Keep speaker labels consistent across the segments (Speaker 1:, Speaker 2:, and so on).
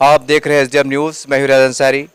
Speaker 1: आप देख रहे हैं एसडीएम न्यूज़। मैं हूं राज अंसारी।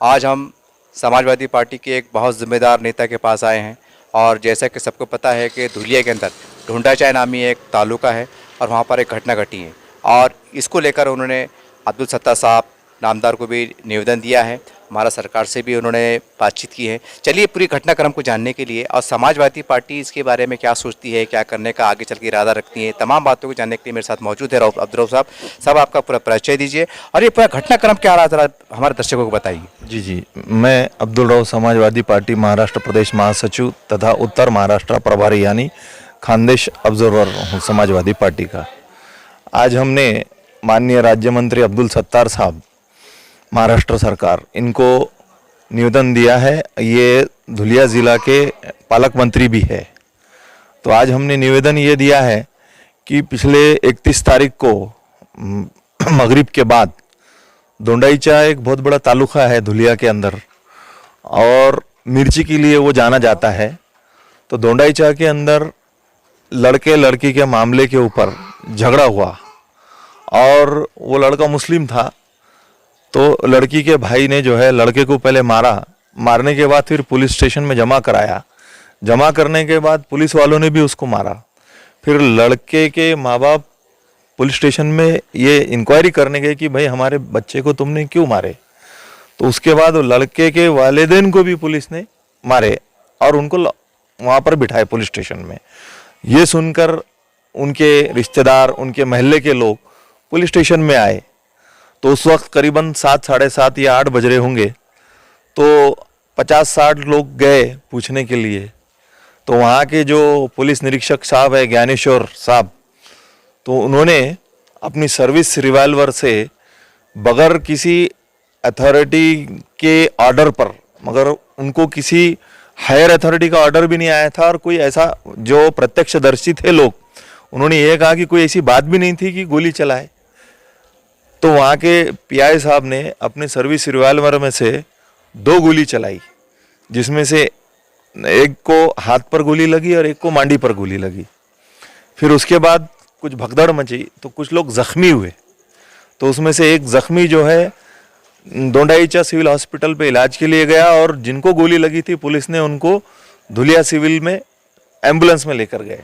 Speaker 1: आज हम समाजवादी पार्टी के एक बहुत ज़िम्मेदार नेता के पास आए हैं और जैसा कि सबको पता है कि धुलिया के अंदर ढूंढाचाय नामी एक तालुका है और वहां पर एक घटना घटी है और इसको लेकर उन्होंने अब्दुल सत्तार साहब नामदार को भी निवेदन दिया है। हमारा सरकार से भी उन्होंने बातचीत की है। चलिए पूरी घटनाक्रम को जानने के लिए और समाजवादी पार्टी इसके बारे में क्या सोचती है, क्या करने का आगे चल के इरादा रखती है, तमाम बातों को जानने के लिए मेरे साथ मौजूद है अब्दुल साहब। सब आपका पूरा परिचय दीजिए और ये पूरा घटनाक्रम क्या रहा जरा हमारे दर्शकों को बताइए।
Speaker 2: जी जी, मैं अब्दुल राव समाजवादी पार्टी महाराष्ट्र प्रदेश महासचिव तथा उत्तर महाराष्ट्र प्रभारी यानी खानदेश ऑब्जर्वर हूँ समाजवादी पार्टी का। आज हमने माननीय राज्य मंत्री अब्दुल सत्तार साहब महाराष्ट्र सरकार इनको निवेदन दिया है। ये धुलिया ज़िला के पालक मंत्री भी है। तो आज हमने निवेदन ये दिया है कि पिछले 31 तारीख को मगरिब के बाद दोंडाईचा एक बहुत बड़ा तालुका है धुलिया के अंदर और मिर्ची के लिए वो जाना जाता है। तो दोंडाईचा के अंदर लड़के लड़की के मामले के ऊपर झगड़ा हुआ और वो लड़का मुस्लिम था। तो लड़की के भाई ने जो है लड़के को पहले मारा, मारने के बाद फिर पुलिस स्टेशन में जमा कराया। जमा करने के बाद पुलिस वालों ने भी उसको मारा। फिर लड़के के माँ बाप पुलिस स्टेशन में ये इंक्वायरी करने गए कि भाई हमारे बच्चे को तुमने क्यों मारे। तो उसके बाद लड़के के वालिदैन को भी पुलिस ने मारे और उनको वहाँ पर बिठाए पुलिस स्टेशन में। ये सुनकर उनके रिश्तेदार, उनके महल्ले के लोग पुलिस स्टेशन में आए। तो उस वक्त करीबन 7, साढ़े 7 या 8 बज रहे होंगे। तो 50-60 लोग गए पूछने के लिए। तो वहाँ के जो पुलिस निरीक्षक साहब है ज्ञानेश्वर साहब, तो उन्होंने अपनी सर्विस रिवॉल्वर से बगैर किसी अथॉरिटी के ऑर्डर पर, मगर उनको किसी हायर अथॉरिटी का ऑर्डर भी नहीं आया था और कोई ऐसा जो प्रत्यक्षदर्शी थे लोग, उन्होंने ये कहा कि कोई ऐसी बात भी नहीं थी कि गोली चलाए। तो वहाँ के पीआई साहब ने अपने सर्विस रिवॉल्वर में से 2 गोली चलाई, जिसमें से एक को हाथ पर गोली लगी और एक को मांडी पर गोली लगी। फिर उसके बाद कुछ भगदड़ मची तो कुछ लोग जख्मी हुए। तो उसमें से एक जख्मी जो है दोंडाईचा सिविल हॉस्पिटल पे इलाज के लिए गया और जिनको गोली लगी थी पुलिस ने उनको धुलिया सिविल में एम्बुलेंस में लेकर गए।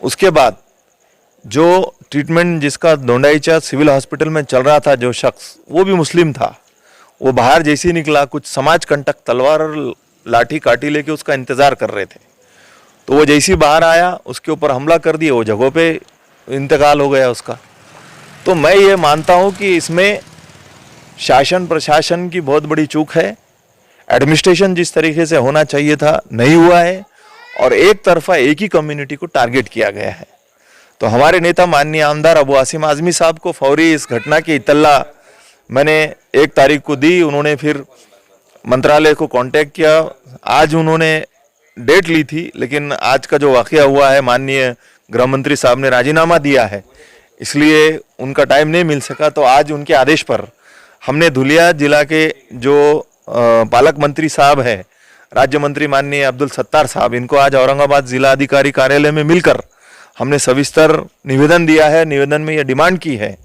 Speaker 2: उसके बाद जो ट्रीटमेंट जिसका दोंडाईचा सिविल हॉस्पिटल में चल रहा था, जो शख्स वो भी मुस्लिम था, वो बाहर जैसे ही निकला कुछ समाज कंटक तलवार और लाठी काठी लेके उसका इंतज़ार कर रहे थे। तो वो जैसे ही बाहर आया उसके ऊपर हमला कर दिया, वो जगह पे इंतकाल हो गया उसका। तो मैं ये मानता हूँ कि इसमें शासन प्रशासन की बहुत बड़ी चूक है। एडमिनिस्ट्रेशन जिस तरीके से होना चाहिए था नहीं हुआ है और एक तरफा एक ही कम्युनिटी को टारगेट किया गया है। तो हमारे नेता माननीय आमदार अबू आसिम आज़मी साहब को फौरी इस घटना की इत्तला मैंने 1 तारीख को दी। उन्होंने फिर मंत्रालय को कांटेक्ट किया। आज उन्होंने डेट ली थी, लेकिन आज का जो वाक़या हुआ है माननीय गृह मंत्री साहब ने राजीनामा दिया है, इसलिए उनका टाइम नहीं मिल सका। तो आज उनके आदेश पर हमने धुलिया जिला के जो पालक मंत्री साहब है, राज्य मंत्री माननीय अब्दुल सत्तार साहब, इनको आज औरंगाबाद जिला अधिकारी कार्यालय में मिलकर हमने सविस्तर निवेदन दिया है। निवेदन में यह डिमांड की है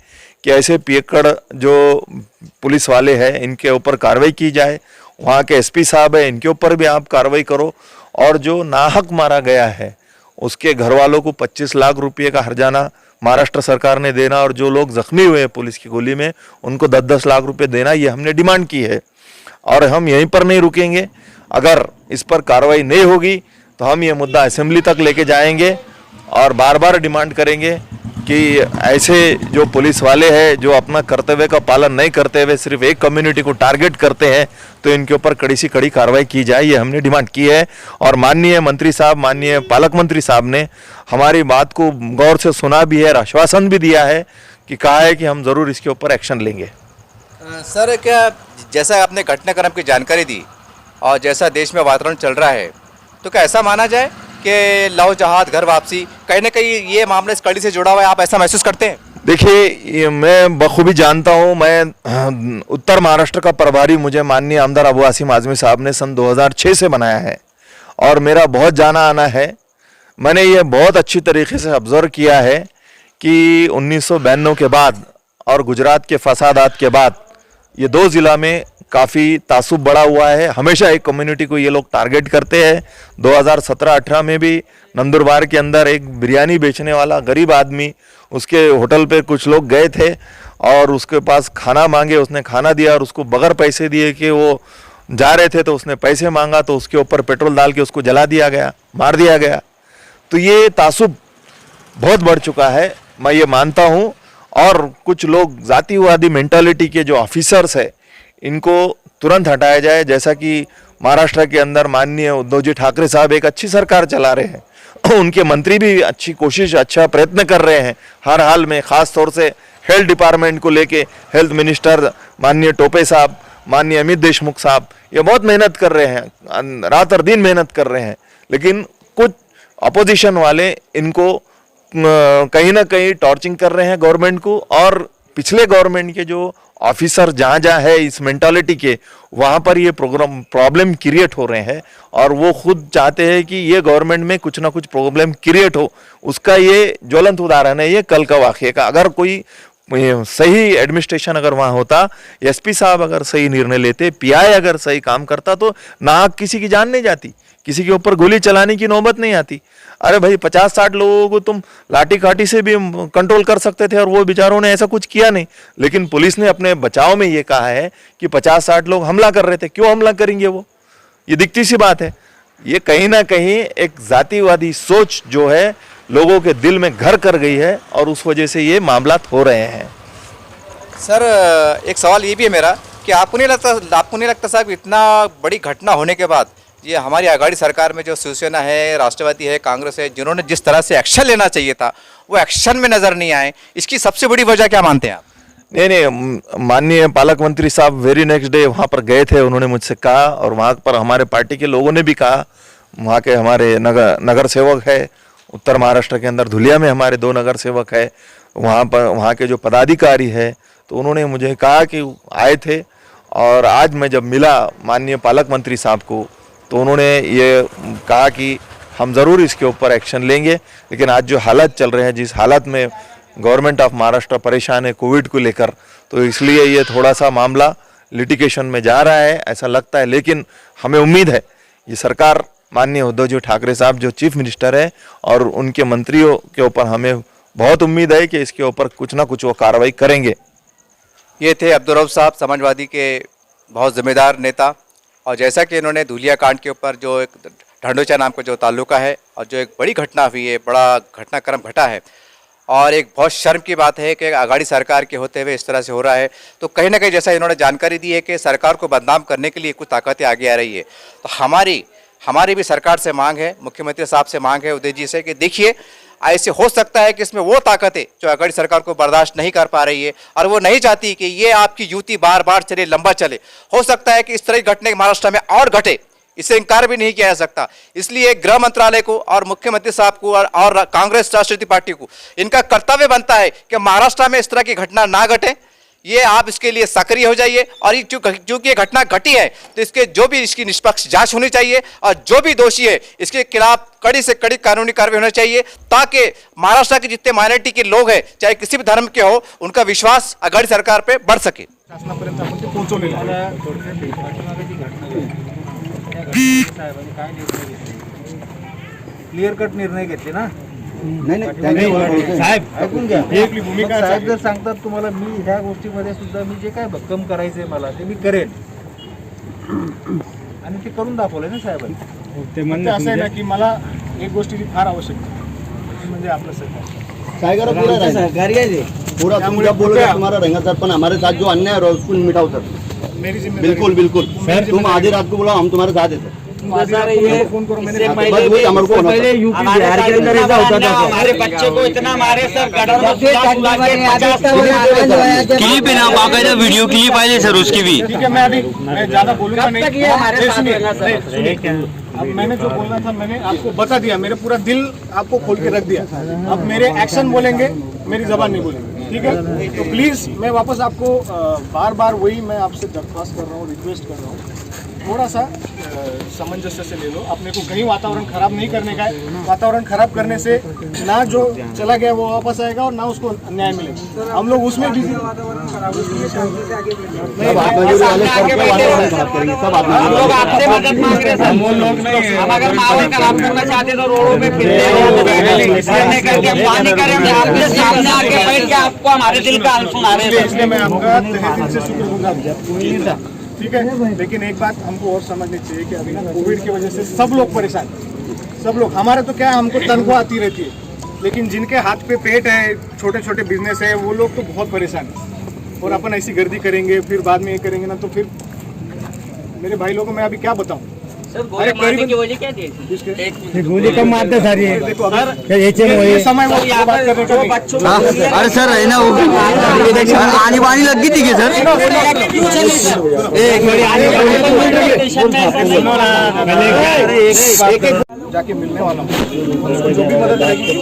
Speaker 2: कि ऐसे पियक्कड़ जो पुलिस वाले हैं इनके ऊपर कार्रवाई की जाए। वहाँ के एसपी साहब है, इनके ऊपर भी आप कार्रवाई करो और जो नाहक मारा गया है उसके घर वालों को 25 लाख रुपये का हर्जाना महाराष्ट्र सरकार ने देना और जो लोग जख्मी हुए पुलिस की गोली में उनको 10-10 लाख रुपये देना, ये हमने डिमांड की है। और हम यहीं पर नहीं रुकेंगे। अगर इस पर कार्रवाई नहीं होगी तो हम ये मुद्दा असेंबली तक लेके जाएंगे और बार बार डिमांड करेंगे कि ऐसे जो पुलिस वाले हैं जो अपना कर्तव्य का पालन नहीं करते हुए सिर्फ एक कम्युनिटी को टारगेट करते हैं, तो इनके ऊपर कड़ी से कड़ी कार्रवाई की जाए, ये हमने डिमांड की है। और माननीय मंत्री साहब, माननीय पालक मंत्री साहब ने हमारी बात को गौर से सुना भी है और आश्वासन भी दिया है कि कहा है कि हम ज़रूर इसके ऊपर एक्शन लेंगे।
Speaker 1: सर, क्या जैसा आपने घटनाक्रम की जानकारी दी और जैसा देश में वातावरण चल रहा है, तो क्या ऐसा माना जाए कि लव जहाद घर वापसी कहीं ना कहीं ये मामला इस कड़ी से जुड़ा हुआ है? आप ऐसा महसूस करते हैं?
Speaker 2: देखिए, मैं बखूबी जानता हूँ। मैं उत्तर महाराष्ट्र का प्रभारी मुझे माननीय आमदार अबू आसिम आज़मी साहब ने सन 2006 से बनाया है और मेरा बहुत जाना आना है। मैंने ये बहुत अच्छी तरीके से ऑब्जर्व किया है कि 1992 के बाद और गुजरात के फसादात के बाद ये दो ज़िला में काफ़ी तासुब बढ़ा हुआ है। हमेशा एक कम्युनिटी को ये लोग टारगेट करते हैं। 2017-18 में भी नंदुरबार के अंदर एक बिरयानी बेचने वाला गरीब आदमी, उसके होटल पे कुछ लोग गए थे और उसके पास खाना मांगे, उसने खाना दिया और उसको बगैर पैसे दिए कि वो जा रहे थे तो उसने पैसे मांगा तो उसके ऊपर पेट्रोल डाल के उसको जला दिया गया, मार दिया गया। तो ये तासुब बहुत बढ़ चुका है, मैं ये मानता हूँ। और कुछ लोग जातिवादी मेंटालिटी के जो ऑफिसर्स है इनको तुरंत हटाया जाए। जैसा कि महाराष्ट्र के अंदर माननीय उद्धव जी ठाकरे साहब एक अच्छी सरकार चला रहे हैं, उनके मंत्री भी अच्छी कोशिश, अच्छा प्रयत्न कर रहे हैं हर हाल में। ख़ास तौर से हेल्थ डिपार्टमेंट को लेके हेल्थ मिनिस्टर माननीय टोपे साहब, माननीय अमित देशमुख साहब ये बहुत मेहनत कर रहे हैं, रात और दिन मेहनत कर रहे हैं। लेकिन कुछ अपोजिशन वाले इनको कहीं ना कहीं टॉर्चिंग कर रहे हैं गवर्नमेंट को। और पिछले गवर्नमेंट के जो ऑफिसर जहाँ जहाँ है इस मेंटालिटी के, वहाँ पर ये प्रॉब्लम क्रिएट हो रहे हैं और वो खुद चाहते हैं कि ये गवर्नमेंट में कुछ ना कुछ प्रॉब्लम क्रिएट हो। उसका ये ज्वलंत उदाहरण है ये कल का वाक़ये का। अगर कोई सही एडमिनिस्ट्रेशन अगर वहाँ होता, एसपी साहब अगर सही निर्णय लेते, पीआई अगर सही काम करता तो ना किसी की जान नहीं जाती, किसी के ऊपर गोली चलाने की नौबत नहीं आती। अरे भाई 50-60 लोगों को तुम लाठी काठी से भी कंट्रोल कर सकते थे और वो बेचारों ने ऐसा कुछ किया नहीं। लेकिन पुलिस ने अपने बचाव में ये कहा है कि 50-60 लोग हमला कर रहे थे, क्यों हमला करेंगे वो? ये दिखती सी बात है। ये कहीं ना कहीं एक जातिवादी सोच जो है लोगों के दिल में घर कर गई है और उस वजह से ये मामला हो रहे हैं।
Speaker 1: सर एक सवाल ये भी है मेरा कि आपको नहीं लगता साहब इतना बड़ी घटना होने के बाद ये हमारी आघाड़ी सरकार में जो शिवसेना है, राष्ट्रवादी है, कांग्रेस है, जिन्होंने जिस तरह से एक्शन लेना चाहिए था वो एक्शन में नज़र नहीं आए, इसकी सबसे बड़ी वजह क्या मानते हैं आप?
Speaker 2: नहीं, माननीय पालक मंत्री साहब वेरी नेक्स्ट डे वहाँ पर गए थे, उन्होंने मुझसे कहा और वहाँ पर हमारे पार्टी के लोगों ने भी कहा। वहाँ के हमारे नगर सेवक है उत्तर महाराष्ट्र के अंदर, धुलिया में हमारे 2 नगर सेवक है, वहाँ पर वहाँ के जो पदाधिकारी है, तो उन्होंने मुझे कहा कि आए थे। और आज मैं जब मिला माननीय पालक मंत्री साहब को तो उन्होंने ये कहा कि हम ज़रूर इसके ऊपर एक्शन लेंगे। लेकिन आज जो हालत चल रहे हैं, जिस हालत में गवर्नमेंट ऑफ महाराष्ट्र परेशान है कोविड को लेकर, तो इसलिए ये थोड़ा सा मामला लिटिगेशन में जा रहा है ऐसा लगता है। लेकिन हमें उम्मीद है ये सरकार माननीय उद्धव जी ठाकरे साहब जो चीफ मिनिस्टर है और उनके मंत्रियों के ऊपर हमें बहुत उम्मीद है कि इसके ऊपर कुछ ना कुछ वो कार्रवाई करेंगे।
Speaker 1: ये थे अब्दुल रऊफ साहब, समाजवादी के बहुत जिम्मेदार नेता। और जैसा कि इन्होंने धुलिया कांड के ऊपर जो एक ढंडोचा नाम का जो ताल्लुका है और जो एक बड़ी घटना हुई है, बड़ा घटनाक्रम घटा है और एक बहुत शर्म की बात है कि आघाड़ी सरकार के होते हुए इस तरह से हो रहा है। तो कहीं ना कहीं जैसा इन्होंने जानकारी दी है कि सरकार को बदनाम करने के लिए कुछ ताकतें आगे आ रही है। तो हमारी भी सरकार से मांग है, मुख्यमंत्री साहब से मांग है, उदय जी से, कि देखिए ऐसे हो सकता है कि इसमें वो ताकतें जो आघाड़ी सरकार को बर्दाश्त नहीं कर पा रही है और वो नहीं चाहती कि ये आपकी युति बार बार चले, लंबा चले। हो सकता है कि इस तरह की घटना महाराष्ट्र में और घटे, इससे इनकार भी नहीं किया जा सकता। इसलिए गृह मंत्रालय को और मुख्यमंत्री साहब को और कांग्रेस राष्ट्रवादी पार्टी को इनका कर्तव्य बनता है कि महाराष्ट्र में इस तरह की घटना ना घटे। ये आप इसके लिए सक्रिय हो जाइए और चूंकि ये घटना घटी है तो इसके जो भी इसकी निष्पक्ष जांच होनी चाहिए और जो भी दोषी है इसके खिलाफ कड़ी से कड़ी कानूनी कार्रवाई होनी चाहिए, ताकि महाराष्ट्र के जितने माइनॉरिटी के लोग हैं, चाहे किसी भी धर्म के हो, उनका विश्वास आघाड़ी सरकार पे बढ़ सके।
Speaker 3: शासनापर्यंत आपण ते पोहोचवलेलं क्लिअर कट निर्णय घेतले ना? साहेब ऐकून घ्या, साहेब जर सांगतात तुम्हाला मी ह्या गोष्टीमध्ये सुद्धा मी जे काय भक्कम करायचंय मला ते मी करेन आणि ते करून दाखवलंय ना साहेबांनी। ते म्हणजे असं आहे ना की मला एक गोष्टीची फार आवश्यकता म्हणजे आपलं सरकार
Speaker 4: टाइगर पूरा सरकारी है जी, पूरा तुम जब बोल रहे तुम्हारा रहेगा सर, पर हमारे साथ जो अन्याय है उसको मिटाओ सर।
Speaker 3: मेरी जिम्मेदारी
Speaker 4: बिल्कुल बिल्कुल तुम आधी रात को बुलाओ, हम तुम्हारे साथ हैं सर।
Speaker 3: फोन करो, मैंने
Speaker 4: पहले
Speaker 5: यूपी बिहार के अंदर ऐसा होता था, हमारे बच्चे को इतना मारे सर,
Speaker 6: क्लिप है ना, बाकायदा वीडियो क्लिप आई है सर उसकी भी।
Speaker 3: ठीक है, मैं ज्यादा बोलूंगा नहीं। अब मैंने जो बोलना था मैंने आपको बता दिया, मेरे पूरा दिल आपको खोल के रख दिया। अब मेरे एक्शन बोलेंगे, मेरी जबान नहीं बोलेंगे, ठीक है? तो प्लीज मैं वापस आपको बार बार वही मैं आपसे दरख्वास्त कर रहा हूँ, रिक्वेस्ट कर रहा हूँ, थोड़ा सा सामंजस्य से ले लो। अपने को कहीं वातावरण खराब नहीं करने का है। वातावरण खराब करने से ना जो चला गया वो वापस आएगा और ना उसको न्याय मिलेगा। हम लोग उसमें बिजी
Speaker 4: सब आत्मजोरी वाले सबके वातावरण खराब करेंगे, सब
Speaker 5: हम लोग आपसे मदद मांग रहे हैं सर। हम अगर माहौल खराब करना चाहते तो रोडों पे फिरते करने करके हम पानी करें, हम आपके सामने आके बैठ के आपको हमारे दिल का हाल सुना रहे हैं।
Speaker 3: इसलिए मैं आपका तहे दिल से शुक्रगुजार हूं। ठीक है, लेकिन एक बात हमको और समझनी चाहिए कि अभी ना कोविड की वजह से सब लोग परेशान हैं। सब लोग, हमारे तो क्या है, हमको तनख्वाह आती रहती है, लेकिन जिनके हाथ पे पेट है, छोटे छोटे बिजनेस है, वो लोग तो बहुत परेशान हैं। और अपन ऐसी गर्दी करेंगे फिर बाद में ये करेंगे ना, तो फिर मेरे भाई लोगों को मैं अभी क्या बताऊं।
Speaker 5: गोली मारने की वजह क्या थी?
Speaker 7: गोली कम मारते सर ये
Speaker 3: देखो अगर
Speaker 7: ये
Speaker 3: समय वो बात करने का नहीं।
Speaker 6: अरे सर है ना वो आनी बानी लग गई थी क्या सर?
Speaker 3: जाके मिलने वाला हूँ, उसको जो भी मदद आएगी।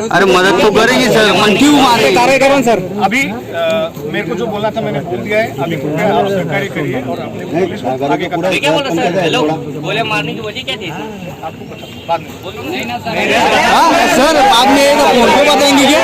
Speaker 6: अरे मदद तो करेंगे सर, मन क्यों मारे?
Speaker 7: कार्यक्रम सर
Speaker 3: अभी मेरे को जो बोला था मैंने बोल दिया है। अभी कृपया आप सहकारी करिए और अपने पुलिस को आगे का
Speaker 5: क्या बोला सर? हेलो, गोली मारने की वजह क्या थी?
Speaker 3: बाद में
Speaker 6: सर बाद में फोन पे बताएंगे क्या?